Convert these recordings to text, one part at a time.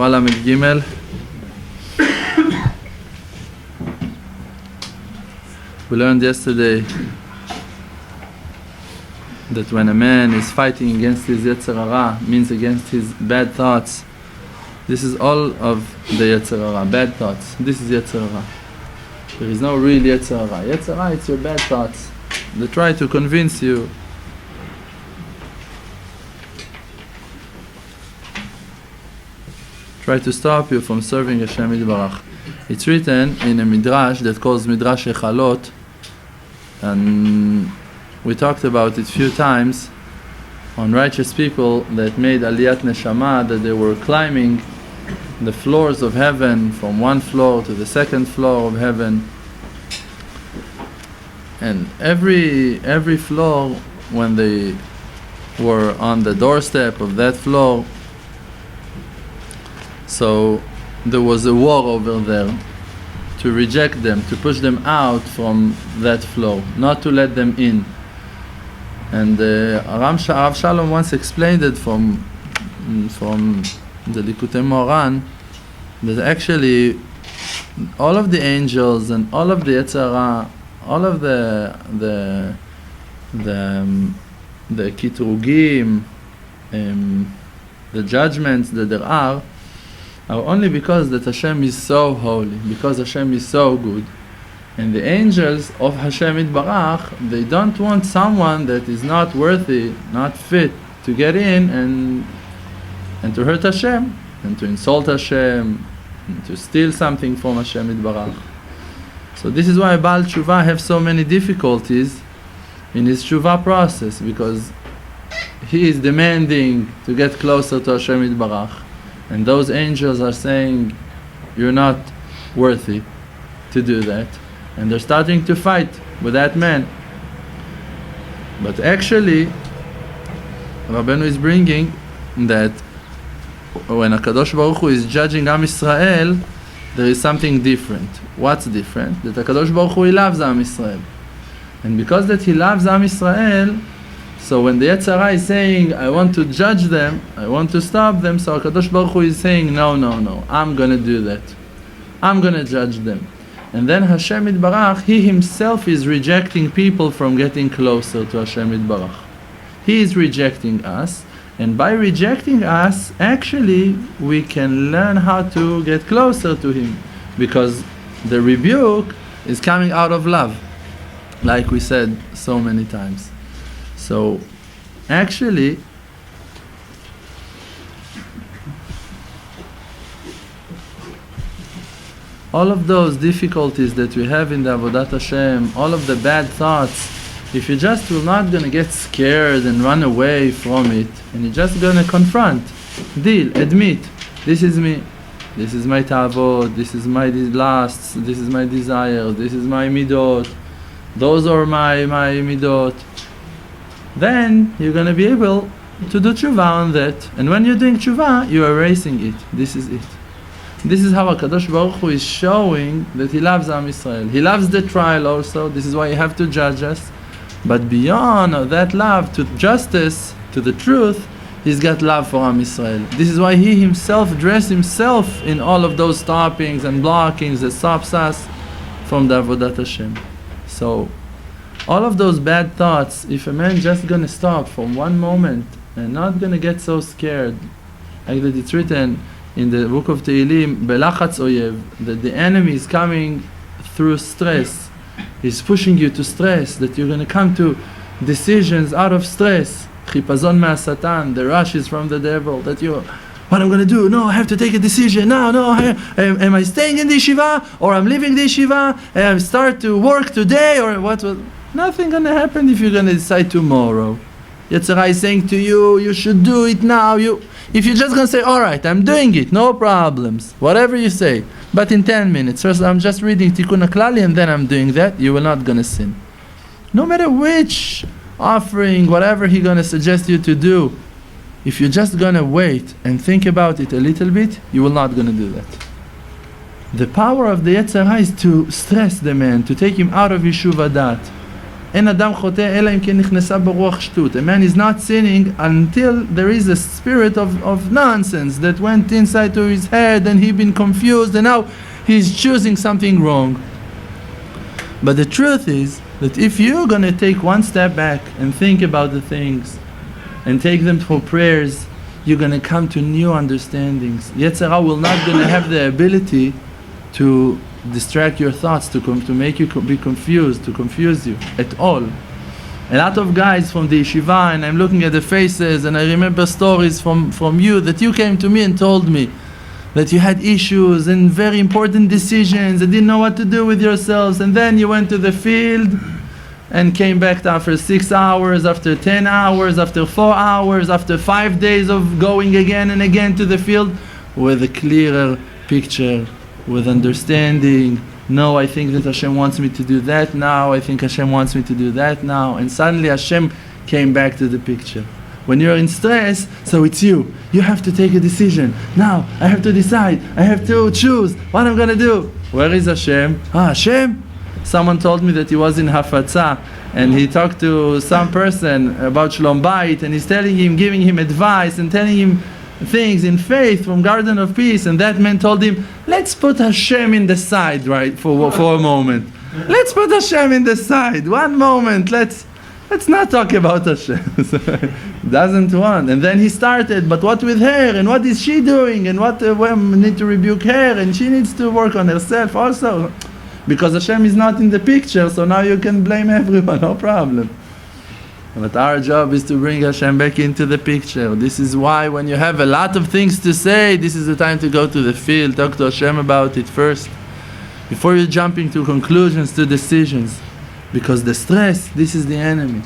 Torah Lamed Gimel. We learned yesterday that when a man is fighting against his Yet'zer Hara, means against his bad thoughts, this is all of the Yet'zer Hara, bad thoughts. This is Yet'zer Hara. There is no real Yet'zer Hara. Yet'zer Hara, it's your bad thoughts. They try to convince you. Try to stop you from serving Hashem Yitbarach. It's written in a midrash that calls Midrash Echalot, and we talked about it a few times on righteous people that made Aliyat Neshama, that they were climbing the floors of heaven from one floor to the second floor of heaven. And every floor, when they were on the doorstep of that floor, so there was a war over there to reject them, to push them out from that floor, not to let them in. And Rav Shalom once explained it from the Likutei Moharan, that actually all of the angels and all of the Yet'zer Hara, all of the kitrugim, the judgments that there are only because that Hashem is so holy, because Hashem is so good. And the angels of Hashem Yitbarach, they don't want someone that is not worthy, not fit to get in and to hurt Hashem, and to insult Hashem, and to steal something from Hashem Yitbarach. So this is why Baal Tshuva have so many difficulties in his Tshuva process, because he is demanding to get closer to Hashem Yitbarach, and those angels are saying, you're not worthy to do that. And they're starting to fight with that man. But actually, Rabbeinu is bringing that when HaKadosh Baruch Hu is judging Am Yisrael, there is something different. What's different? That HaKadosh Baruch Hu, he loves Am Yisrael. And because that he loves Am Yisrael, so when the Yet'zer Hara is saying, I want to judge them, I want to stop them, so HaKadosh Baruch Hu is saying, no, I'm going to do that. I'm going to judge them. And then Hashem Yitbarach, He Himself is rejecting people from getting closer to Hashem Yitbarach. He is rejecting us, and by rejecting us, actually, we can learn how to get closer to Him, because the rebuke is coming out of love, like we said so many times. So, actually, all of those difficulties that we have in the Avodat Hashem, all of the bad thoughts, if you just will not going to get scared and run away from it, and you're just going to confront, deal, admit, this is me, this is my ta'avot, this is my lusts, this is my desires, this is my midot, those are my midot, then you're going to be able to do tshuva on that. And when you're doing tshuva, you're erasing it. This is it. This is how HaKadosh Baruch Hu is showing that He loves Am Yisrael. He loves the trial also. This is why you have to judge us. But beyond that love to justice, to the truth, He's got love for Am Yisrael. This is why He Himself dressed Himself in all of those stoppings and blockings that stops us from the Avodat Hashem. So, all of those bad thoughts, if a man just gonna stop from one moment and not gonna get so scared, like that it's written in the book of Tehillim, Belachatz Oyev, that the enemy is coming through stress. He's pushing you to stress, that you're gonna come to decisions out of stress. Chipazon me'asatan, the rush is from the devil, that you, what I'm gonna do? No, I have to take a decision. No, am I staying in the yeshiva, or I'm leaving the yeshiva, and I start to work today, or what? Nothing gonna happen if you're gonna decide tomorrow. Yet'zer Hara is saying to you, you should do it now. If you're just gonna say, all right, I'm doing it, no problems, whatever you say, but in 10 minutes, first I'm just reading Tikkun HaKlali and then I'm doing that, you will not gonna sin. No matter which offering, whatever He's gonna suggest you to do, if you're just gonna wait and think about it a little bit, you will not gonna do that. The power of the Yet'zer Hara is to stress the man, to take him out of Yeshuv Adat. אין אדם חוטא אלא אם כן נכנסה ברוח שטות. A man is not sinning until there is a spirit of nonsense that went inside to his head and he been confused and now he's choosing something wrong. But the truth is that if you're going to take one step back and think about the things and take them for prayers, you're going to come to new understandings. Yet'zer Hara will not going to have the ability to distract your thoughts, to make you be confused, to confuse you at all. A lot of guys from the yeshiva, and I'm looking at the faces, and I remember stories from you that you came to me and told me that you had issues and very important decisions and didn't know what to do with yourselves, and then you went to the field and came back after 6 hours, after 10 hours, after 4 hours, after 5 days of going again and again to the field with a clearer picture, with understanding. No, I think that Hashem wants me to do that now, I think Hashem wants me to do that now, and suddenly Hashem came back to the picture. When you're in stress, so it's you have to take a decision. Now, I have to decide, I have to choose what I'm gonna do. Where is Hashem? Hashem? Someone told me that he was in Hafatza and he talked to some person about Shlom Bayit and he's telling him, giving him advice and telling him things in faith from Garden of Peace, and that man told him, let's put Hashem in the side, right, for a moment. Let's put Hashem in the side, one moment, let's not talk about Hashem. Doesn't want. And then he started, but what with her, and what is she doing, and what we need to rebuke her, and she needs to work on herself also. Because Hashem is not in the picture, so now you can blame everyone, no problem. But our job is to bring Hashem back into the picture. This is why when you have a lot of things to say, this is the time to go to the field, talk to Hashem about it first, before you jump into conclusions, to decisions. Because the stress, this is the enemy.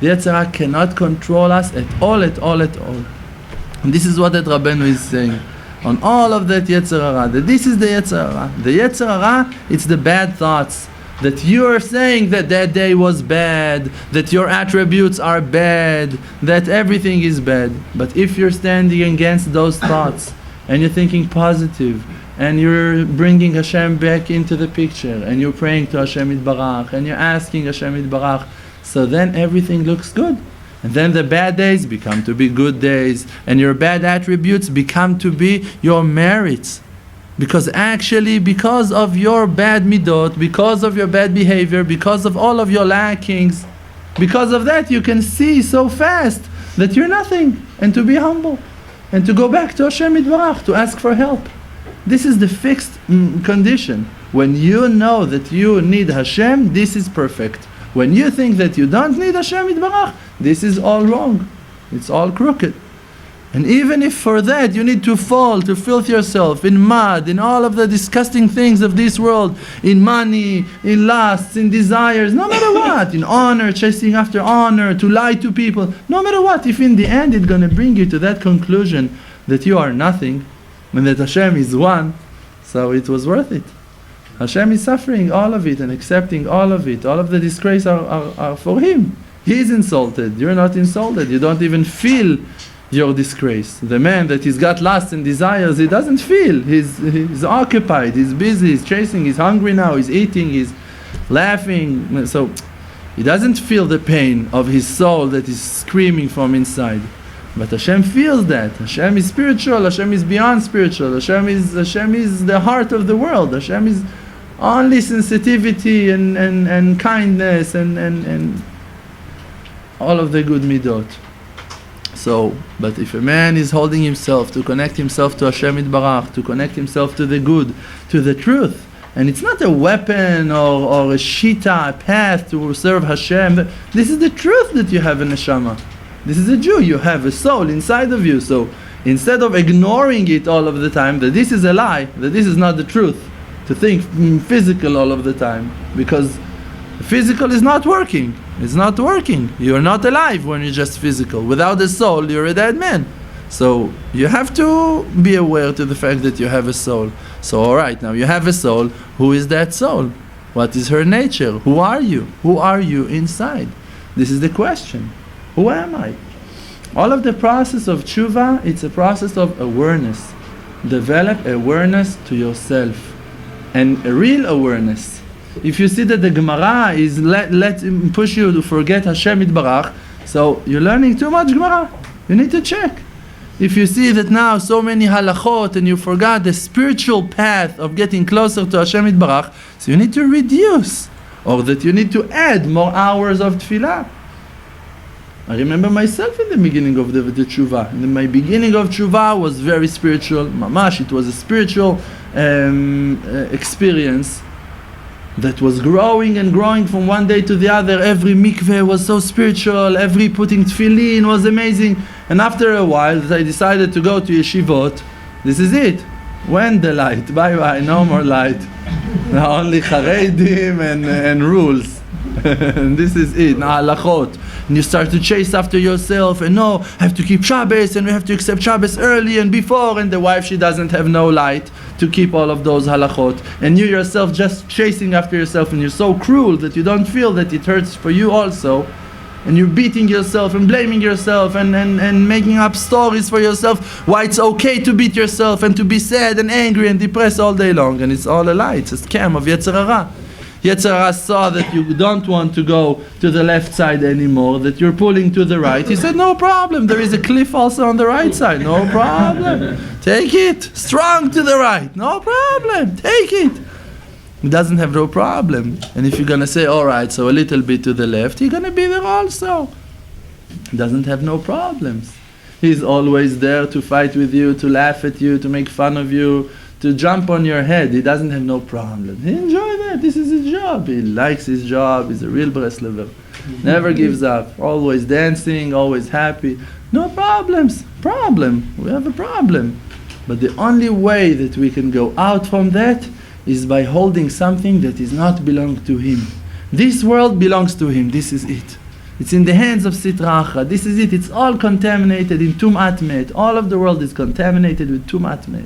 The Yet'zer Hara cannot control us at all, at all, at all. And this is what that Rabbeinu is saying. On all of that Yet'zer Hara, that this is the Yet'zer Hara. The Yet'zer Hara, it's the bad thoughts. That you are saying that that day was bad, that your attributes are bad, that everything is bad. But if you're standing against those thoughts and you're thinking positive and you're bringing Hashem back into the picture and you're praying to Hashem Yitbarach and you're asking Hashem Yitbarach, so then everything looks good. And then the bad days become to be good days and your bad attributes become to be your merits. Because actually, because of your bad midot, because of your bad behavior, because of all of your lackings, because of that you can see so fast that you're nothing, and to be humble and to go back to Hashem Yitbarach, to ask for help. This is the fixed condition. When you know that you need Hashem, this is perfect. When you think that you don't need Hashem Yitbarach, this is all wrong. It's all crooked. And even if for that you need to fall, to filth yourself in mud, in all of the disgusting things of this world, in money, in lusts, in desires, no matter what, in honor, chasing after honor, to lie to people, no matter what, if in the end it's going to bring you to that conclusion that you are nothing, and that Hashem is one, so it was worth it. Hashem is suffering all of it and accepting all of it. All of the disgrace are for Him. He is insulted, you're not insulted, you don't even feel your disgrace. The man that he's got lust and desires, he doesn't feel. He's occupied, he's busy, he's chasing, he's hungry now, he's eating, he's laughing. So he doesn't feel the pain of his soul that is screaming from inside. But Hashem feels that. Hashem is spiritual, Hashem is beyond spiritual, Hashem is the heart of the world. Hashem is only sensitivity and kindness and all of the good midot. So, but if a man is holding himself to connect himself to Hashem Yitbarach, to connect himself to the good, to the truth, and it's not a weapon or a shita, a path to serve Hashem, this is the truth that you have in neshama. This is a Jew, you have a soul inside of you. So instead of ignoring it all of the time, that this is a lie, that this is not the truth, to think physical all of the time, because physical is not working. It's not working. You're not alive when you're just physical. Without a soul, you're a dead man. So you have to be aware to the fact that you have a soul. So alright, now you have a soul. Who is that soul? What is her nature? Who are you? Who are you inside? This is the question. Who am I? All of the process of tshuva, it's a process of awareness. Develop awareness to yourself. And a real awareness. If you see that the Gemara is let push you to forget Hashem Yitbarach, so you're learning too much Gemara. You need to check. If you see that now so many halachot and you forgot the spiritual path of getting closer to Hashem Yitbarach, so you need to reduce, or that you need to add more hours of tefillah. I remember myself in the beginning of the tshuva. My beginning of tshuva was very spiritual. Mamash, it was a spiritual experience that was growing and growing from one day to the other. Every mikveh was so spiritual. Every putting tefillin was amazing. And after a while, I decided to go to yeshivot. This is it. When the light? Bye bye. No more light. Now only charedim and rules. And this is it. Now halachot. And you start to chase after yourself, and no, I have to keep Shabbos, and we have to accept Shabbos early and before, and the wife, she doesn't have no light to keep all of those halachot, and you yourself just chasing after yourself, and you're so cruel that you don't feel that it hurts for you also, and you're beating yourself and blaming yourself and making up stories for yourself why it's okay to beat yourself and to be sad and angry and depressed all day long, and it's all a lie. It's a scam of Yet'zer Hara. Yet'zer Hara saw that you don't want to go to the left side anymore, that you're pulling to the right. He said, no problem, there is a cliff also on the right side, no problem. Take it, strong to the right, no problem, take it. He doesn't have no problem. And if you're going to say, alright, so a little bit to the left, you're going to be there also. He doesn't have no problems. He's always there to fight with you, to laugh at you, to make fun of you, to jump on your head. He doesn't have no problem. He enjoys that. This is his job. He likes his job. He's a real Breslever. Never gives up. Always dancing, always happy. No problems. Problem. We have a problem. But the only way that we can go out from that is by holding something that is not belong to him. This world belongs to him. This is it. It's in the hands of Sitra Achra. This is it. It's all contaminated in Tumat Met. All of the world is contaminated with Tumat Met.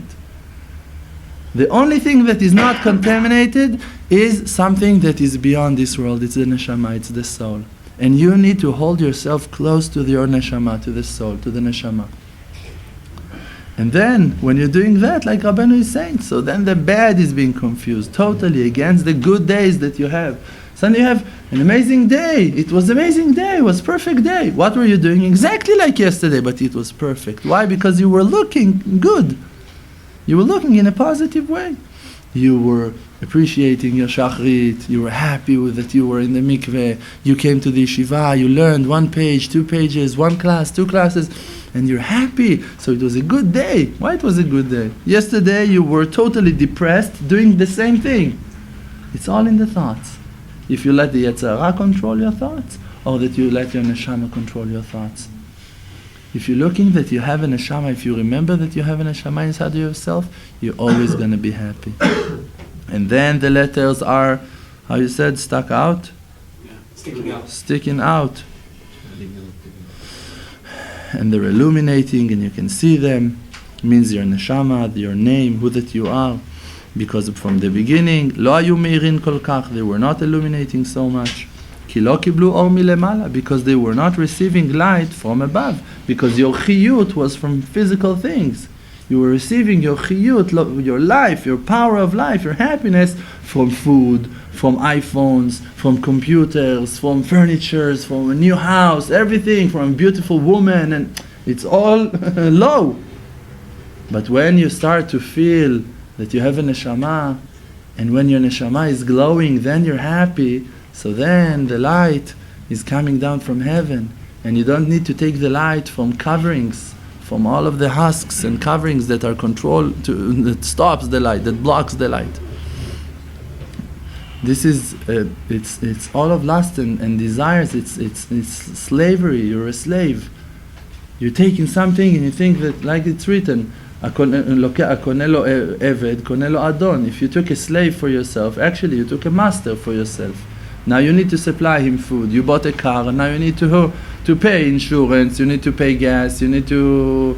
The only thing that is not contaminated is something that is beyond this world. It's the neshama, it's the soul. And you need to hold yourself close to your neshama, to the soul, to the neshama. And then, when you're doing that, like Rabbeinu is saying, so then the bad is being confused totally against the good days that you have. Suddenly you have an amazing day. It was an amazing day. It was a perfect day. What were you doing? Exactly like yesterday, but it was perfect. Why? Because you were looking good. You were looking in a positive way. You were appreciating your shachrit. You were happy with that you were in the mikveh. You came to the yeshiva. You learned 1 page, 2 pages, 1 class, 2 classes, and you're happy. So it was a good day. Why it was a good day? Yesterday you were totally depressed doing the same thing. It's all in the thoughts. If you let the Yet'zer Hara control your thoughts, or that you let your neshama control your thoughts. If you're looking that you have a neshama, if you remember that you have a neshama inside of yourself, you're always going to be happy. And then the letters are, how you said, stuck out? Yeah, sticking out. Sticking out. And they're illuminating and you can see them. It means your neshama, your name, who that you are. Because from the beginning, lo hayu meirin kol kach, they were not illuminating so much. Ki lo kiblu or milemala, because they were not receiving light from above. Because your chiyut was from physical things. You were receiving your chiyut, your life, your power of life, your happiness from food, from iPhones, from computers, from furnitures, from a new house, everything, from a beautiful woman, and it's all low. But when you start to feel that you have a neshama, and when your neshama is glowing, then you're happy, so then the light is coming down from heaven, and you don't need to take the light from coverings, from all of the husks and coverings that are controlled, that stops the light, that blocks the light. This is, it's all of lust and desires, it's slavery, you're a slave. You're taking something and you think that, like it's written, if you took a slave for yourself, actually you took a master for yourself. Now you need to supply him food. You bought a car, and now you need to pay insurance, you need to pay gas, you need you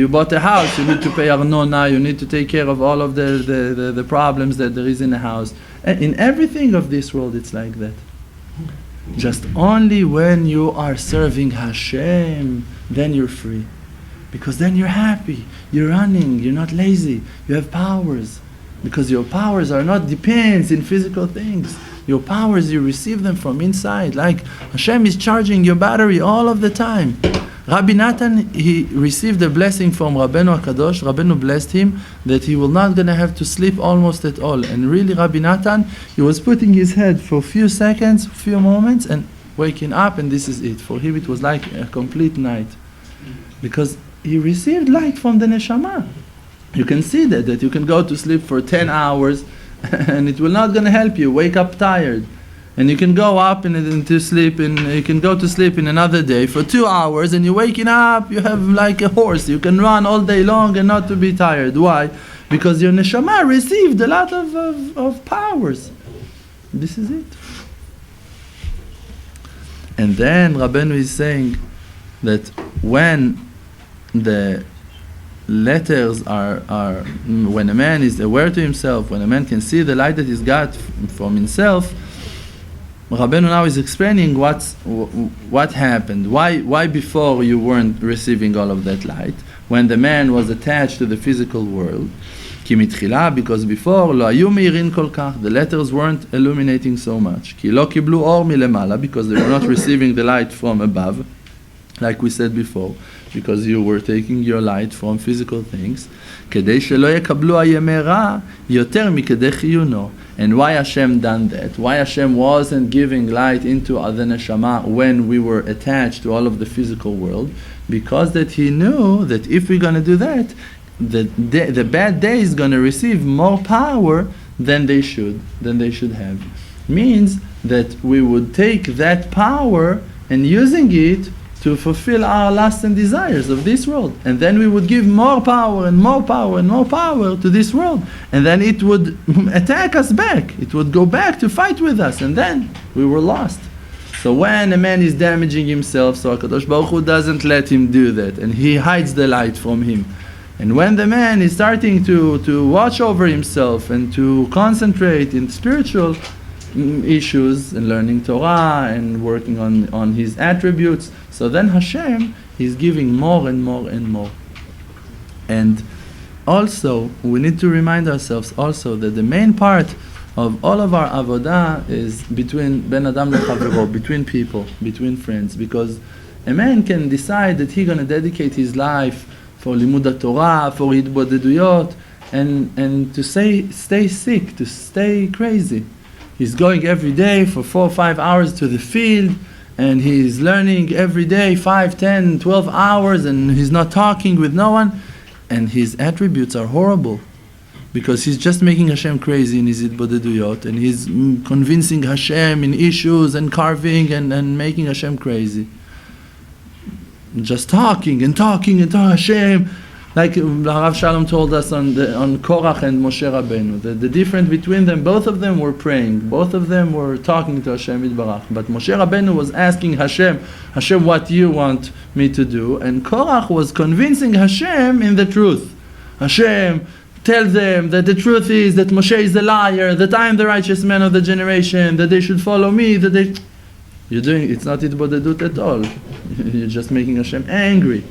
bought a house, you need to pay arnona, you need to take care of all of the problems that there is in the house. And in everything of this world it's like that. Just only when you are serving Hashem, then you're free. Because then you're happy, you're running, you're not lazy, you have powers. Because your powers are not depends in physical things. Your powers, you receive them from inside. Like Hashem is charging your battery all of the time. Rabbi Natan, he received a blessing from Rabbeinu HaKadosh. Rabbeinu blessed him that he will not going to have to sleep almost at all. And really, Rabbi Natan, he was putting his head for a few seconds, few moments, and waking up, and this is it. For him, it was like a complete night. Because he received light from the neshama. You can see that you can go to sleep for 10 hours, and it will not going to help you. Wake up tired. And you can go up and to sleep, and you can go to sleep in another day for 2 hours, and you're waking up, you have like a horse. You can run all day long and not to be tired. Why? Because your neshama received a lot of powers. This is it. And then Rabbeinu is saying that when the letters are when a man is aware to himself, when a man can see the light that he's got from himself, Rabbeinu now is explaining what happened. Why before you weren't receiving all of that light? When the man was attached to the physical world, because before the letters weren't illuminating so much. Because they were not receiving the light from above, like we said before, because you were taking your light from physical things. And why Hashem done that? Why Hashem wasn't giving light into the neshama when we were attached to all of the physical world? Because that He knew that if we're going to do that, the bad day is going to receive more power than they should have. Means that we would take that power and using it to fulfill our lusts and desires of this world. And then we would give more power and more power and more power to this world. And then it would attack us back. It would go back to fight with us. And then we were lost. So when a man is damaging himself, so HaKadosh Baruch Hu doesn't let him do that. And He hides the light from him. And when the man is starting to watch over himself and to concentrate in spiritual issues and learning Torah and working on his attributes, so then Hashem is giving more and more and more. And also, we need to remind ourselves also that the main part of all of our avodah is between Ben Adam leChavero, between people, between friends, because a man can decide that he's going to dedicate his life for limud Torah, for hitbodeduyot, and to stay sick, to stay crazy. He's going every day for 4 or 5 hours to the field, and he's learning every day 5, 10, 12 hours, and he's not talking with no one, and his attributes are horrible, because he's just making Hashem crazy in his hitbodeduyot, and he's convincing Hashem in issues and carving and making Hashem crazy. Just talking Hashem, like Rav Shalom told us on Korach and Moshe Rabbeinu, the difference between them, both of them were praying, both of them were talking to Hashem Yitbarach, but Moshe Rabbeinu was asking Hashem, what do you want me to do? And Korach was convincing Hashem in the truth. Hashem, tell them that the truth is that Moshe is a liar, that I am the righteous man of the generation, that they should follow me, that they... it's not hitbodedut at all. You're just making Hashem angry.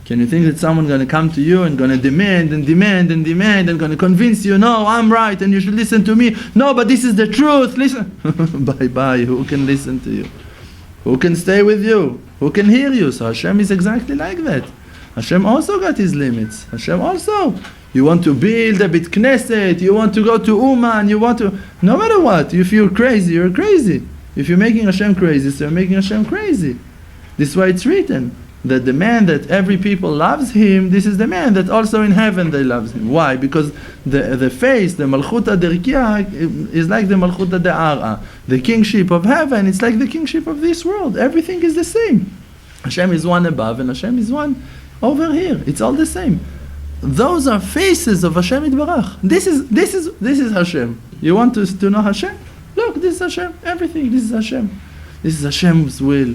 Can you think that someone going to come to you and going to demand and going to convince you, no, I'm right and you should listen to me. No, but this is the truth. Listen. Bye. Who can listen to you? Who can stay with you? Who can hear you? So Hashem is exactly like that. Hashem also got His limits. Hashem also. You want to build a bit Knesset. You want to go to Uman. You want to... No matter what. If you're crazy, you're crazy. If you're making Hashem crazy, so you're making Hashem crazy. This is why it's written that the man that every people loves him, this is the man that also in heaven they loves him. Why? Because the face, the Malchuta Derkiah, is like the Malchuta De'ara. The kingship of heaven, it's like the kingship of this world. Everything is the same. Hashem is one above and Hashem is one over here. It's all the same. Those are faces of Hashem Yitbarach. This is Hashem. You want to know Hashem? Look, this is Hashem. Everything, this is Hashem. This is Hashem's will.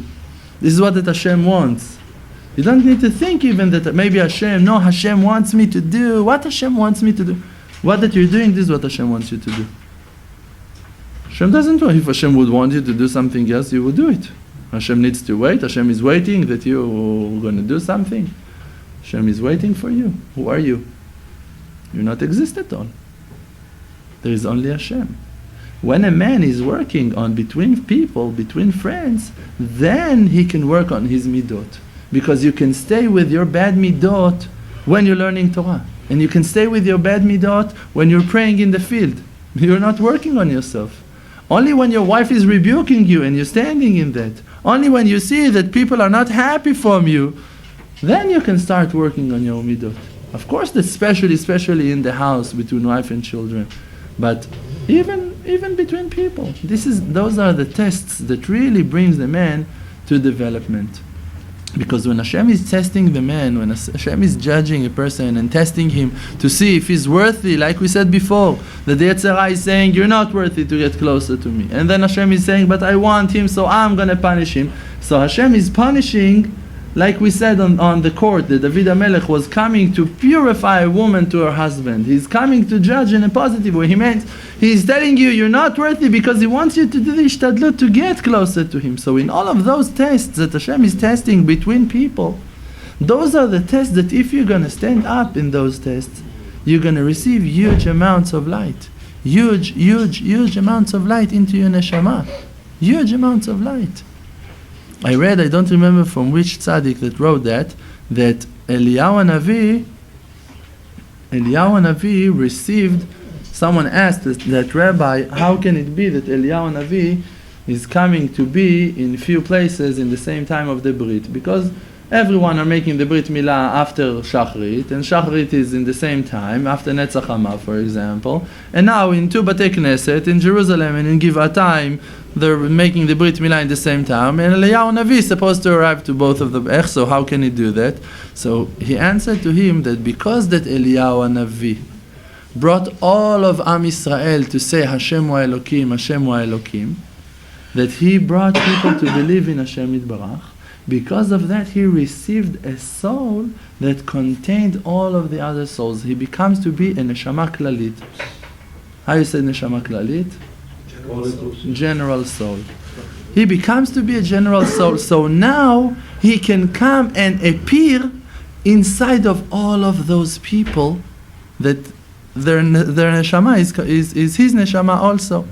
This is what that Hashem wants. You don't need to think even that maybe Hashem wants me to do. What Hashem wants me to do? What that you're doing, this is what Hashem wants you to do. Hashem doesn't know. If Hashem would want you to do something else, you would do it. Hashem needs to wait. Hashem is waiting that you're going to do something. Hashem is waiting for you. Who are you? You not exist at all. There is only Hashem. When a man is working on between people, between friends, then he can work on his midot. Because you can stay with your bad midot when you're learning Torah. And you can stay with your bad midot when you're praying in the field. You're not working on yourself. Only when your wife is rebuking you and you're standing in that, only when you see that people are not happy from you, then you can start working on your midot. Of course, that's especially in the house between wife and children. But even between people, those are the tests that really brings the man to development. Because when Hashem is testing the man, when Hashem is judging a person and testing him to see if he's worthy, like we said before, that the Yet'zer Hara is saying, you're not worthy to get closer to me. And then Hashem is saying, but I want him, so I'm going to punish him. So Hashem is punishing, like we said on the court, that David HaMelech was coming to purify a woman to her husband. He's coming to judge in a positive way. He's telling you you're not worthy because he wants you to do the ishtadlut to get closer to him. So in all of those tests that Hashem is testing between people, those are the tests that if you're going to stand up in those tests, you're going to receive huge amounts of light. Huge amounts of light into your neshama. Huge amounts of light. I read, I don't remember from which tzaddik that wrote that Eliyahu Navi received, someone asked that rabbi, how can it be that Eliyahu Navi is coming to be in few places in the same time of the Brit? Because everyone are making the Brit Milah after Shachrit, and Shachrit is in the same time, after Netzach Hama, for example. And now in two Batei Knesset, in Jerusalem and in Givatayim, they're making the Brit Milah in the same time, and Eliyahu Navi is supposed to arrive to both of them. So how can he do that? So he answered to him that because that Eliyahu Navi brought all of Am Yisrael to say Hashem wa Elokim, Hashem wa Elokim, that he brought people to believe in Hashem Yitbarach. Because of that, he received a soul that contained all of the other souls. He becomes to be a neshama klalit. How you say neshama klalit? General soul. He becomes to be a general soul. So now he can come and appear inside of all of those people that their neshama is his neshama also.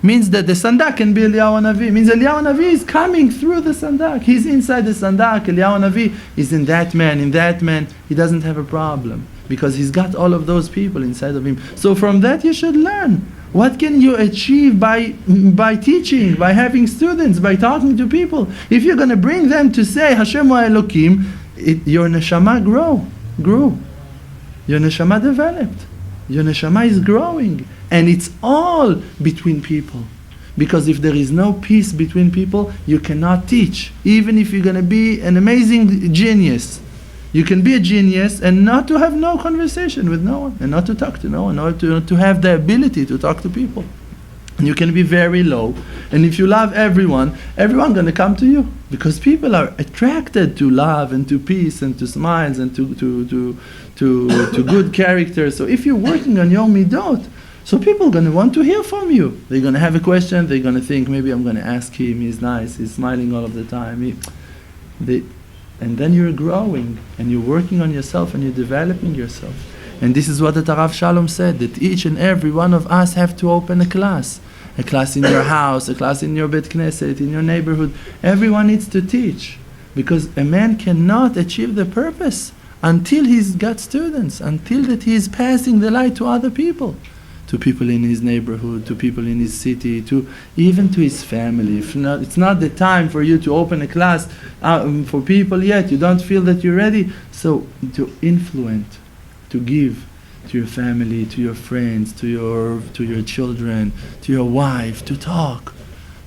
Means that the sandak can be Eliyahu Navi. Means Eliyahu Navi is coming through the sandak. He's inside the sandak. Eliyahu Navi is in that man. He doesn't have a problem because he's got all of those people inside of him. So from that you should learn. What can you achieve by teaching, by having students, by talking to people? If you're going to bring them to say Hashem wa Elokim, your neshama grew. Your neshama developed. Your neshama is growing. And it's all between people. Because if there is no peace between people, you cannot teach. Even if you're going to be an amazing genius. You can be a genius and not to have no conversation with no one, and not to talk to no one, or to have the ability to talk to people. And you can be very low. And if you love everyone going to come to you. Because people are attracted to love and to peace and to smiles and to good character. So if you're working on your midot, so people are going to want to hear from you. They're going to have a question. They're going to think, maybe I'm going to ask him. He's nice. He's smiling all of the time. And then you're growing. And you're working on yourself. And you're developing yourself. And this is what the Rav Shalom said. That each and every one of us have to open a class. A class in your house. A class in your Bet Knesset. In your neighborhood. Everyone needs to teach. Because a man cannot achieve the purpose until he's got students. Until that he is passing the light to other people. To people in his neighborhood, to people in his city, even to his family. If not, it's not the time for you to open a class for people yet. You don't feel that you're ready. So to influence, to give to your family, to your friends, to your children, to your wife, to talk,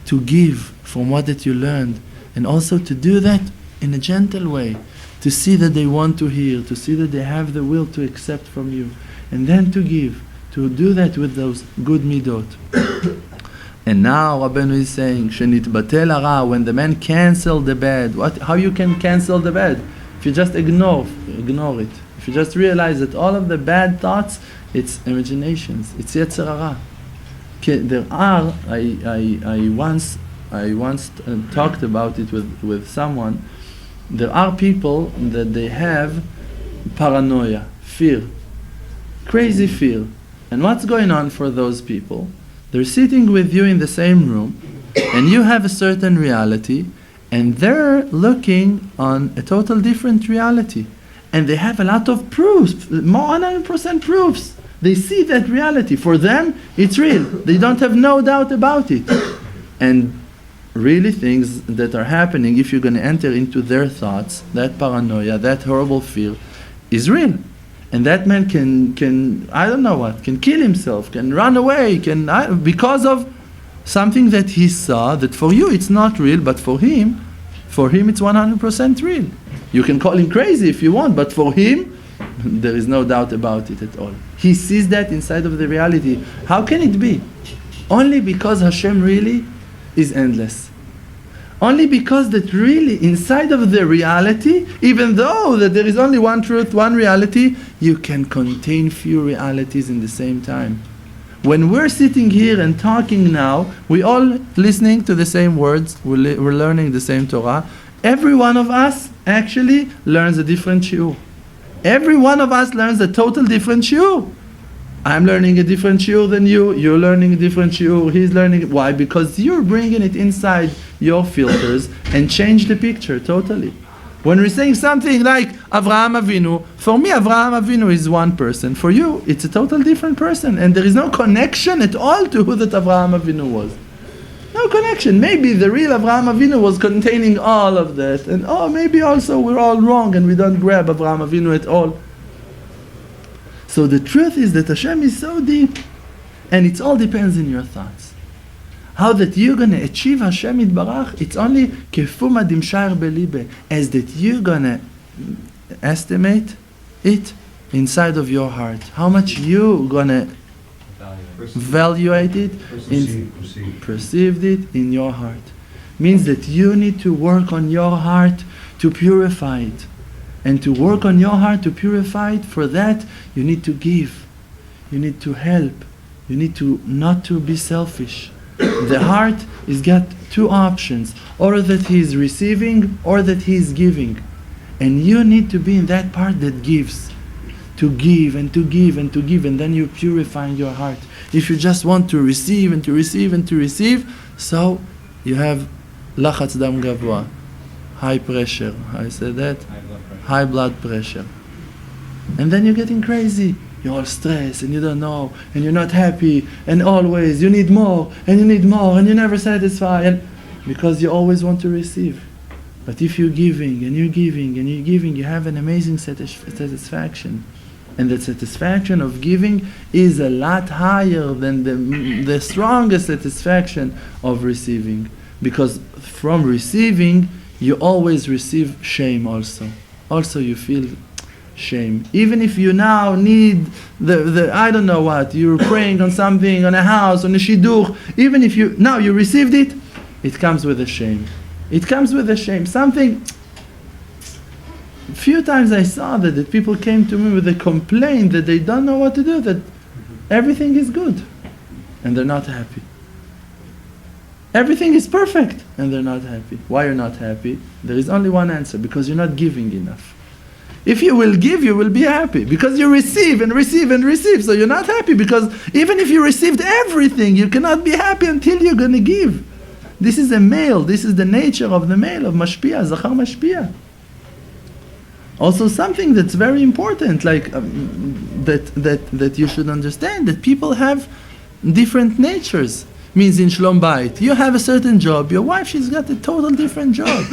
to give from what that you learned, and also to do that in a gentle way, to see that they want to hear, to see that they have the will to accept from you, and then to give. To do that with those good midot. And now Rabbeinu is saying, Shenitbatel hara, when the man cancel the bad. How you can cancel the bad? If you just ignore it. If you just realize that all of the bad thoughts, it's imaginations. It's Yet'zer Hara. There are. I once talked about it with someone. There are people that they have paranoia, fear, crazy fear. And what's going on for those people? They're sitting with you in the same room, and you have a certain reality, and they're looking on a total different reality. And they have a lot of proofs, more than 100% proofs. They see that reality. For them, it's real. They don't have no doubt about it. And really things that are happening, if you're going to enter into their thoughts, that paranoia, that horrible fear, is real. And that man can I don't know what, can kill himself, can run away, because of something that he saw, that for you it's not real, but for him it's 100% real. You can call him crazy if you want, but for him, there is no doubt about it at all. He sees that inside of the reality. How can it be? Only because Hashem really is endless. Only because that really inside of the reality, even though that there is only one truth, one reality, you can contain few realities in the same time. When we're sitting here and talking now, we all listening to the same words, we're learning the same Torah. Every one of us actually learns a different shiur. Every one of us learns a total different shiur. I'm learning a different shiur than you, you're learning a different shiur, he's learning. Why? Because you're bringing it inside your filters and change the picture totally. When we're saying something like Avraham Avinu, for me Avraham Avinu is one person. For you, it's a total different person. And there is no connection at all to who that Avraham Avinu was. No connection. Maybe the real Avraham Avinu was containing all of that. And maybe also we're all wrong and we don't grab Avraham Avinu at all. So the truth is that Hashem is so deep. And it all depends in your thoughts. How that you're going to achieve Hashem Yitbarach, it's only kefuma dimshar belibe, as that you're going to estimate it inside of your heart. How much you're going to evaluate it, perceived it in your heart. Means that you need to work on your heart to purify it. And to work on your heart to purify it, for that you need to give. You need to help. You need to not to be selfish. The heart is got two options, or that he is receiving or that he is giving. And you need to be in that part that gives. To give and to give and to give, and then you're purifying your heart. If you just want to receive and to receive and to receive, so you have lachatz dam gavua, high pressure. I said that? High blood pressure. And then you're getting crazy. You're all stressed and you don't know and you're not happy and always you need more and you need more and you're never satisfied, and because you always want to receive. But if you're giving and you're giving and you're giving, you have an amazing satisfaction. And the satisfaction of giving is a lot higher than the strongest satisfaction of receiving. Because from receiving, you always receive shame also. Also you feel shame. Even if you now need the I don't know what, you're praying on something, on a house, on a shidduch, even if you received it, it comes with a shame. It comes with a shame. Something, a few times I saw that people came to me with a complaint that they don't know what to do, that everything is good and they're not happy. Everything is perfect and they're not happy. Why you're not happy? There is only one answer: because you're not giving enough. If you will give, you will be happy, because you receive and receive and receive. So you're not happy, because even if you received everything, you cannot be happy until you're going to give. This is a male. This is the nature of the male, of mashpia, zachar mashpia. Also something that's very important, like that you should understand, that people have different natures. Means in Shlom Bayit, you have a certain job, your wife, she's got a total different job.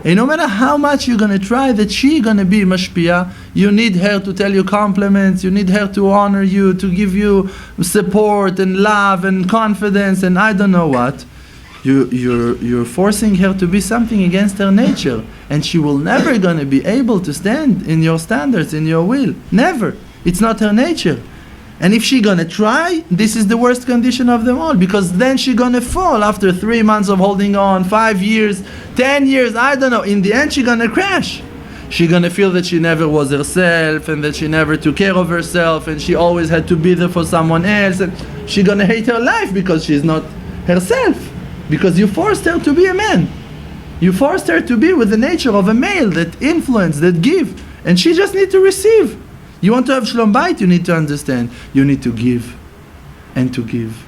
And no matter how much you're going to try that she's going to be mashpia, you need her to tell you compliments, you need her to honor you, to give you support and love and confidence and I don't know what. You're forcing her to be something against her nature, and she will never going to be able to stand in your standards, in your will. Never. It's not her nature. And if she's going to try, this is the worst condition of them all, because then she's going to fall after 3 months of holding on, 5 years, 10 years, I don't know. In the end, she's going to crash. She's going to feel that she never was herself and that she never took care of herself and she always had to be there for someone else. And she's going to hate her life because she's not herself. Because you forced her to be a man. You forced her to be with the nature of a male, that influence, that give. And she just needs to receive. You want to have Shlom Bayit, you need to understand. You need to give. and to give,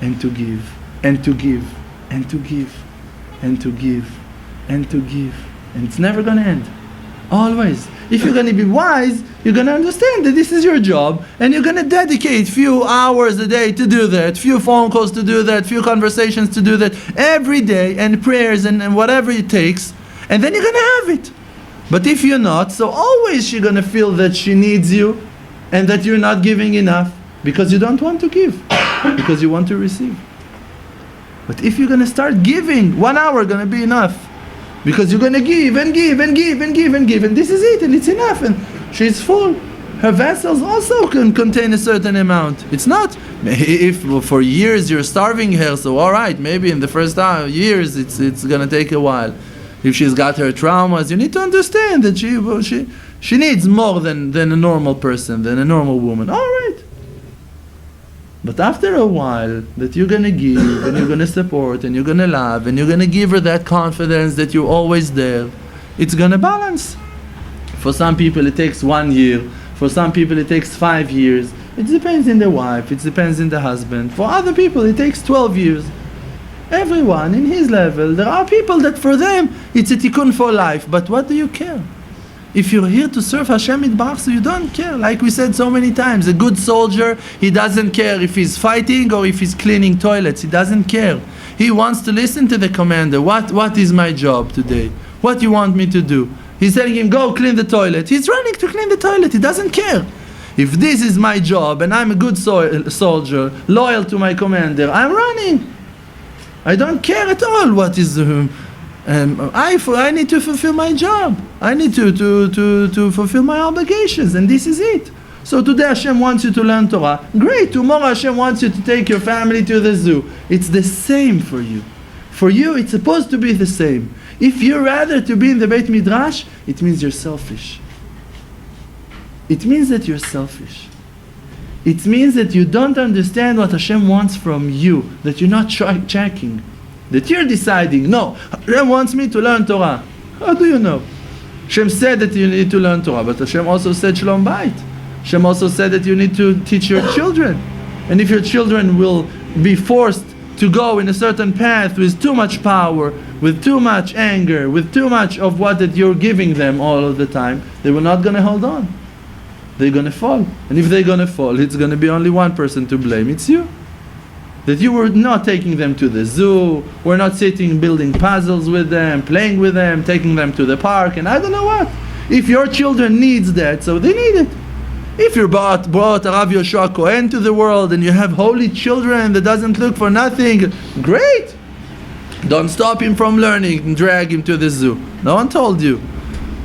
and to give, and to give, and to give, and to give, and to give. And it's never going to end. Always. If you're going to be wise, you're going to understand that this is your job, and you're going to dedicate few hours a day to do that, few phone calls to do that, few conversations to do that, every day, and prayers and whatever it takes, and then you're going to have it. But if you're not, so always she's going to feel that she needs you, and that you're not giving enough, because you don't want to give, because you want to receive. But if you're going to start giving, 1 hour going to be enough. Because you're going to give and give and give and give and give, and this is it, and it's enough, and she's full. Her vessels also can contain a certain amount. It's not, if for years you're starving her, so alright, maybe in the first years it's going to take a while. If she's got her traumas, you need to understand that she needs more than a normal person, than a normal woman. Alright. But after a while, that you're going to give, and you're going to support, and you're going to love, and you're going to give her that confidence that you're always there, it's going to balance. For some people it takes 1 year, for some people it takes 5 years. It depends on the wife, it depends on the husband. For other people it takes 12 years. Everyone in his level, there are people that for them it's a tikkun for life, but what do you care? If you're here to serve Hashem Yitbarach, so you don't care. Like we said so many times, a good soldier, he doesn't care if he's fighting or if he's cleaning toilets. He doesn't care. He wants to listen to the commander. What is my job today? What do you want me to do? He's telling him, go clean the toilet. He's running to clean the toilet. He doesn't care. If this is my job and I'm a good soldier, loyal to my commander, I'm running. I don't care at all what is... I need to fulfill my job. I need to fulfill my obligations, and this is it. So today Hashem wants you to learn Torah. Great. Tomorrow Hashem wants you to take your family to the zoo. It's the same for you. For you, it's supposed to be the same. If you're rather to be in the Beit Midrash, it means you're selfish. It means that you're selfish. It means that you don't understand what Hashem wants from you, that you're not checking. That you're deciding, no, Hashem wants me to learn Torah. How do you know? Hashem said that you need to learn Torah, but Hashem also said Shalom Bayit. Hashem also said that you need to teach your children. And if your children will be forced to go in a certain path with too much power, with too much anger, with too much of what that you're giving them all of the time, they were not going to hold on. They're going to fall. And if they're going to fall, it's going to be only one person to blame. It's you. That you were not taking them to the zoo, we're not sitting building puzzles with them, playing with them, taking them to the park, and I don't know what. If your children needs that, so they need it. If you brought a Rav Yoshua Cohen to the world and you have holy children that doesn't look for nothing, great. Don't stop him from learning and drag him to the zoo. No one told you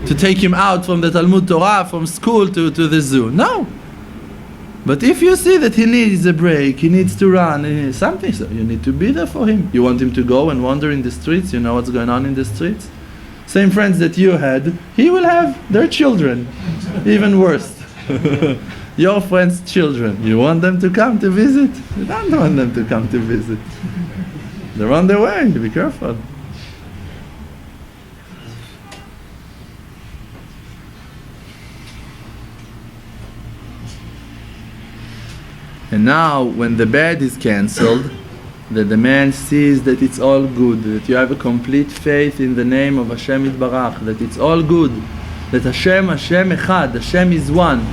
to take him out from the Talmud Torah, from school to the zoo. No. But if you see that he needs a break, he needs to run, he needs something, so you need to be there for him. You want him to go and wander in the streets, you know what's going on in the streets? Same friends that you had, he will have their children, even worse. Your friends' children, you want them to come to visit? You don't want them to come to visit. They're on their way, be careful. And now, when the bad is cancelled, that the man sees that it's all good, that you have a complete faith in the name of Hashem Yitbarach, that it's all good, that Hashem Echad, Hashem is one,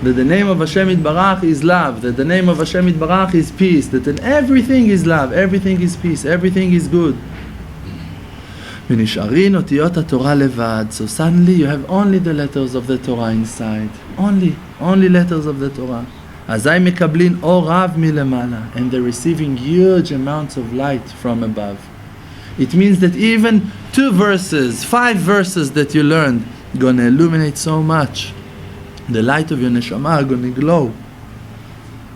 that the name of Hashem Yitbarach is love, that the name of Hashem Yitbarach is peace, that in everything is love, everything is peace, everything is good. ונשארין אותיות התורה לבד. So suddenly you have only the letters of the Torah inside. Only letters of the Torah. אזי מקבלין אור רב מלמעלה, and they're receiving huge amounts of light from above. It means that even 2 verses, 5 verses that you learned, gonna illuminate so much. The light of your neshama are gonna glow.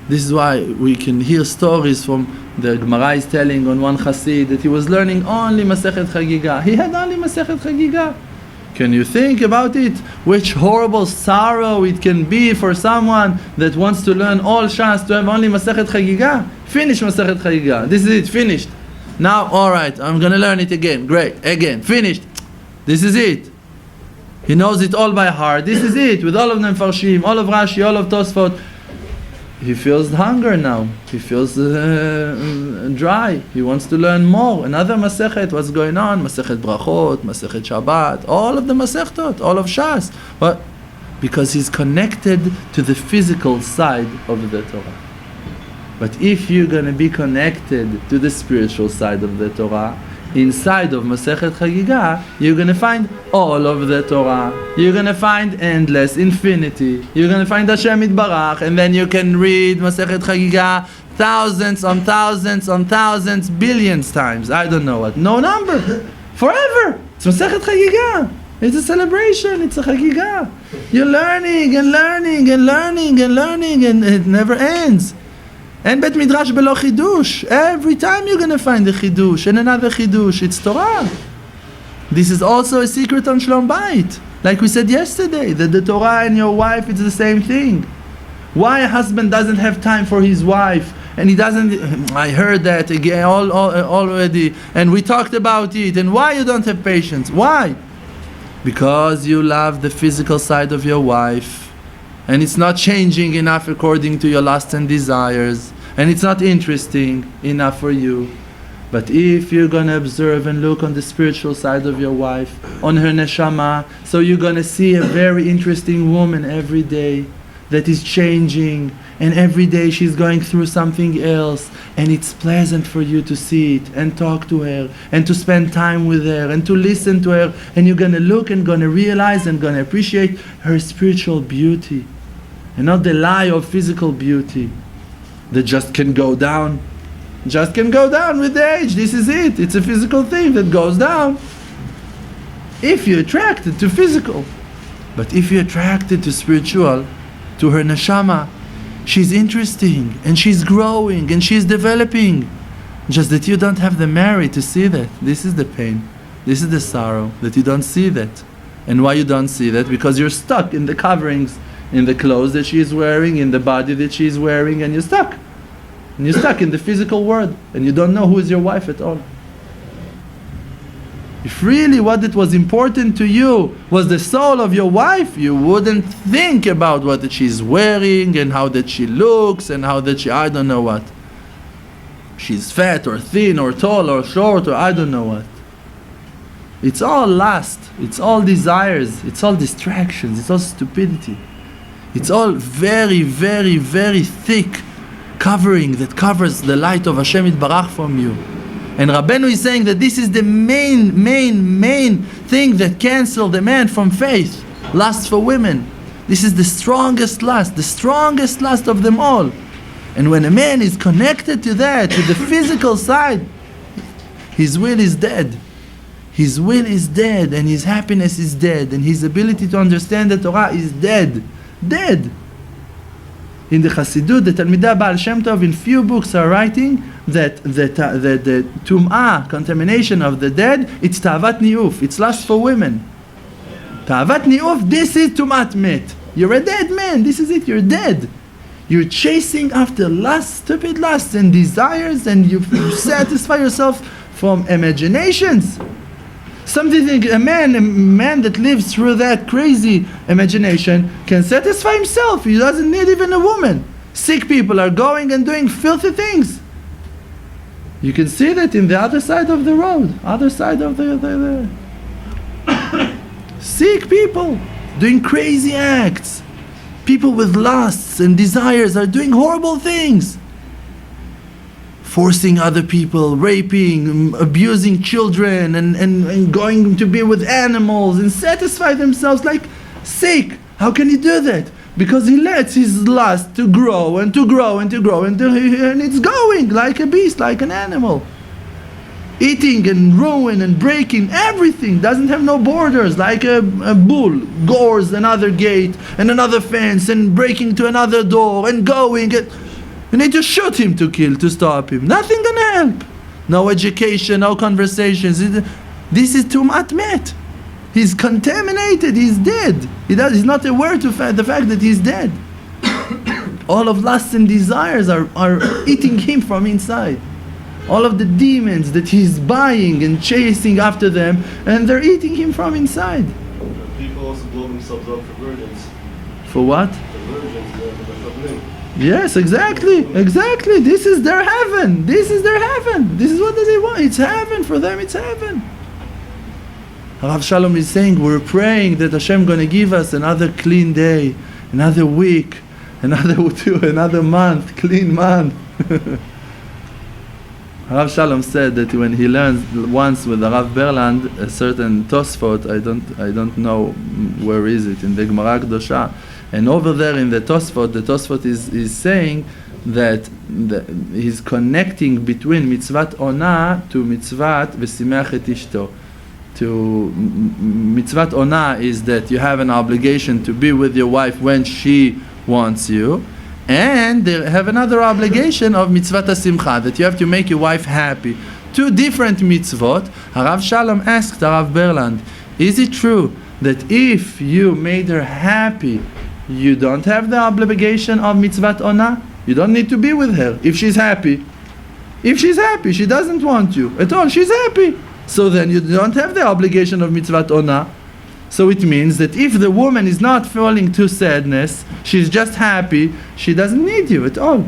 This is why we can hear stories from the Gemara is telling on one Chassid that he was learning only Masechet Chagiga. He had only Masechet Chagiga. Can you think about it? Which horrible sorrow it can be for someone that wants to learn all Shas to have only Masechet Chagiga. Finish Masechet Chagiga. This is it, finished. Now, alright, I'm going to learn it again. Great, again, finished. This is it. He knows it all by heart. This is it, with all of them Farshim, all of Rashi, all of Tosfot. he feels hunger now. He feels dry. He wants to learn more. Another Masechet, what's going on? Masechet Brachot, Masechet Shabbat, all of the Masechtot, all of Shas. What? Because he's connected to the physical side of the Torah. But if you're going to be connected to the spiritual side of the Torah, inside of Masechet Chagiga, you're going to find all of the Torah. You're going to find endless, infinity. You're going to find Hashem Yitbarach, and then you can read Masechet Chagiga thousands on thousands on thousands, billions times. I don't know what. No number. Forever. It's Masechet Chagiga. It's a celebration. It's a Chagiga. You're learning and learning and learning and learning, and it never ends. And Bet Midrash Belo Chidush. Every time you're going to find a Chidush and another Chidush. It's Torah. This is also a secret on Shlom Bayit. Like we said yesterday, that the Torah and your wife, it's the same thing. Why a husband doesn't have time for his wife, and he doesn't, I heard that again already, and we talked about it, and why you don't have patience? Why? Because you love the physical side of your wife, and it's not changing enough according to your lusts and desires, and it's not interesting enough for you. But if you're going to observe and look on the spiritual side of your wife, on her neshama, so you're going to see a very interesting woman every day that is changing, and every day she's going through something else, and it's pleasant for you to see it and talk to her and to spend time with her and to listen to her, and you're going to look and going to realize and going to appreciate her spiritual beauty, and not the lie of physical beauty that just can go down. Just can go down with the age. This is it. It's a physical thing that goes down. If you're attracted to physical. But if you're attracted to spiritual, to her neshama, she's interesting and she's growing and she's developing. Just that you don't have the merit to see that. This is the pain. This is the sorrow, that you don't see that. And why you don't see that? Because you're stuck in the coverings, in the clothes that she's wearing, in the body that she's wearing, and you're stuck. And you're stuck in the physical world, and you don't know who is your wife at all. If really what it was important to you was the soul of your wife, you wouldn't think about what that she's wearing and how that she looks and how that she, I don't know what. She's fat or thin or tall or short or I don't know what. It's all lust, it's all desires, it's all distractions, it's all stupidity. It's all very, very, very thick covering that covers the light of Hashem Yitbarach from you. And Rabbeinu is saying that this is the main thing that cancels the man from faith. Lust for women. This is the strongest lust of them all. And when a man is connected to that, to the physical side, his will is dead. His will is dead, and his happiness is dead, and his ability to understand the Torah is dead. Dead. In the Chassidut, the Talmidah Baal Shem Tov in few books are writing that the tum'ah, contamination of the dead, it's ta'avat ni'uf, it's lust for women. Ta'avat ni'uf, this is tum'at met. You're a dead man, this is it, you're dead. You're chasing after lust, stupid lusts and desires, and you satisfy yourself from imaginations. Something, a man that lives through that crazy imagination can satisfy himself. He doesn't need even a woman. Sick people are going and doing filthy things. You can see that in the other side of the road, other side of the sick people doing crazy acts. People with lusts and desires are doing horrible things. Forcing other people, raping, abusing children, and going to be with animals and satisfy themselves like sick. How can he do that? Because he lets his lust to grow and to grow and to grow, and it's going like a beast, like an animal. Eating and ruin and breaking everything, doesn't have no borders, like a bull gores another gate and another fence and breaking to another door and going. You need to shoot him to kill, to stop him. Nothing gonna help. No education, no conversations. This is tum'at met. He's contaminated, he's dead. He's not aware to the fact that he's dead. All of lusts and desires are eating him from inside. All of the demons that he's buying and chasing after them, and they're eating him from inside. People also blow themselves up for virgins. For what? For virgins, Yes, exactly. This is their heaven. This is what they want. It's heaven for them. It's heaven. Rav Shalom is saying, we're praying that Hashem going to give us another clean day, another week, another month, clean month. Rav Shalom said that when he learned once with the Rav Berland a certain Tosfot, I don't know where is it, in the Gemara Kedosha, and over there in the Tosfot is saying that he's connecting between mitzvat ona to mitzvat v'simeach et ishto. To mitzvat ona is that you have an obligation to be with your wife when she wants you, and they have another obligation of mitzvat hasimcha, that you have to make your wife happy. Two different mitzvot. Harav Shalom asked Harav Berland, is it true that if you made her happy, you don't have the obligation of mitzvat ona? You don't need to be with her if she's happy. If she's happy, she doesn't want you at all, she's happy. So then you don't have the obligation of mitzvat ona. So it means that if the woman is not falling to sadness, she's just happy, she doesn't need you at all.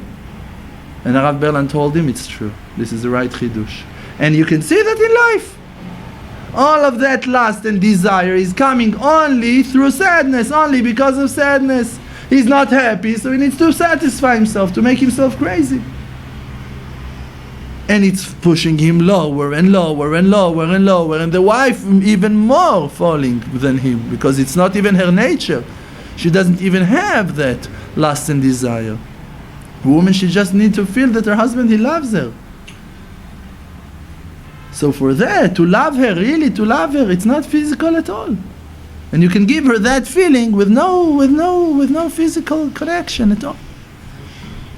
And Harav Berland told him it's true. This is the right chidush. And you can see that in life. All of that lust and desire is coming only through sadness, only because of sadness. He's not happy, so he needs to satisfy himself, to make himself crazy. And it's pushing him lower and lower and lower and lower, and the wife even more falling than him, because it's not even her nature. She doesn't even have that lust and desire. A woman, she just needs to feel that her husband, he loves her. So for that, to love her, really to love her, it's not physical at all. And you can give her that feeling with no physical connection at all.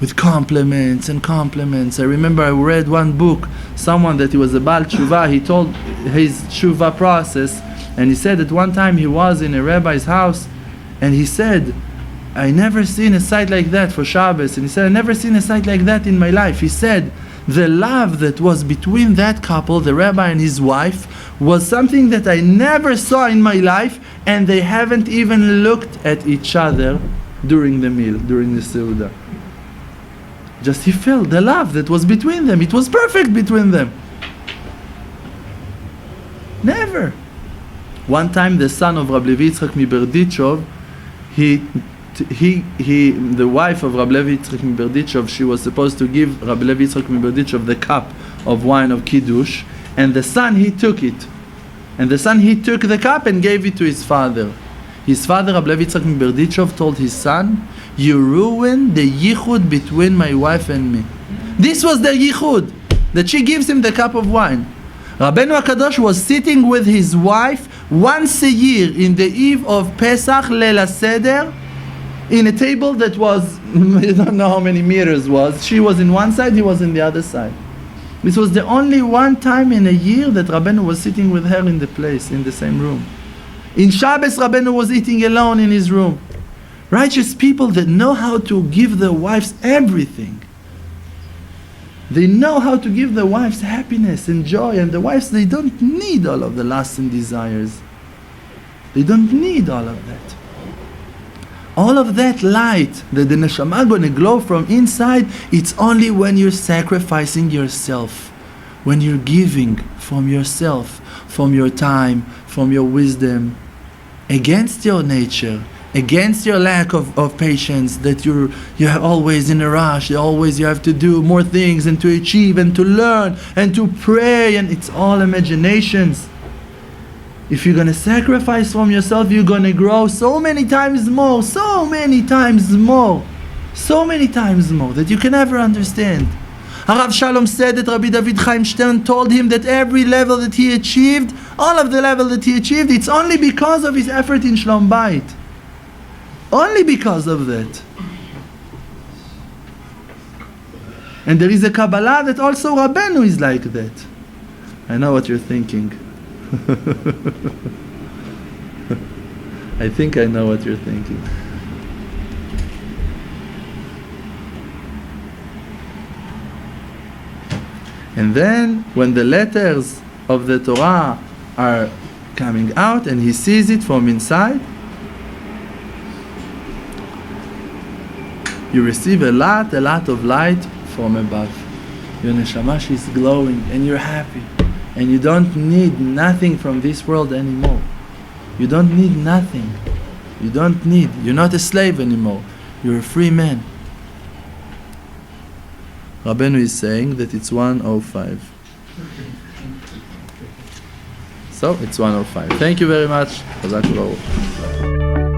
With compliments and compliments. I remember I read one book, someone that he was a Baal Tshuva, he told his Tshuva process, and he said that one time he was in a rabbi's house, and he said, I never seen a sight like that for Shabbos, and he said, I never seen a sight like that in my life. He said, the love that was between that couple, the rabbi and his wife, was something that I never saw in my life, and they haven't even looked at each other during the meal, during the Seudah. Just he felt the love that was between them. It was perfect between them. Never. One time the son of Rab Levi Yitzchak Miberdichov, the wife of Rab Levi Yitzchak Miberdichov, she was supposed to give Rab Levi Yitzchak Miberdichov the cup of wine of Kiddush, and the son, he took it. And the son, he took the cup and gave it to his father. His father, Rab Levi Yitzchak Miberdichov, told his son, you ruined the yichud between my wife and me. This was the yichud, that she gives him the cup of wine. Rabbeinu HaKadosh was sitting with his wife once a year in the eve of Pesach, Leil HaSeder, in a table that was, I don't know how many meters was. She was in one side, he was in the other side. This was the only one time in a year that Rabbeinu was sitting with her in the place, in the same room. In Shabbos, Rabbeinu was eating alone in his room. Righteous people that know how to give their wives everything. They know how to give their wives happiness and joy, and the wives, they don't need all of the lusts and desires. They don't need all of that. All of that light that the neshama gonna glow from inside, it's only when you're sacrificing yourself, when you're giving from yourself, from your time, from your wisdom, against your nature, against your lack of patience, that you're always in a rush, you have to do more things and to achieve and to learn and to pray, and it's all imaginations. If you're going to sacrifice from yourself, you're going to grow so many times more that you can never understand. Harav Shalom said that Rabbi David Chaim Stern told him that every level that he achieved, all of the level that he achieved, it's only because of his effort in Shlom Bayit. Only because of that. And there is a Kabbalah that also Rabbeinu is like that. I know what you're thinking. I think I know what you're thinking. And then when the letters of the Torah are coming out and he sees it from inside, You receive a lot of light from above. Your neshama, she's glowing and you're happy. And you don't need nothing from this world anymore. You don't need nothing. You're not a slave anymore. You're a free man. Rabbeinu is saying that it's 1:05. So it's 1:05. Thank you very much. Chazak Baruch.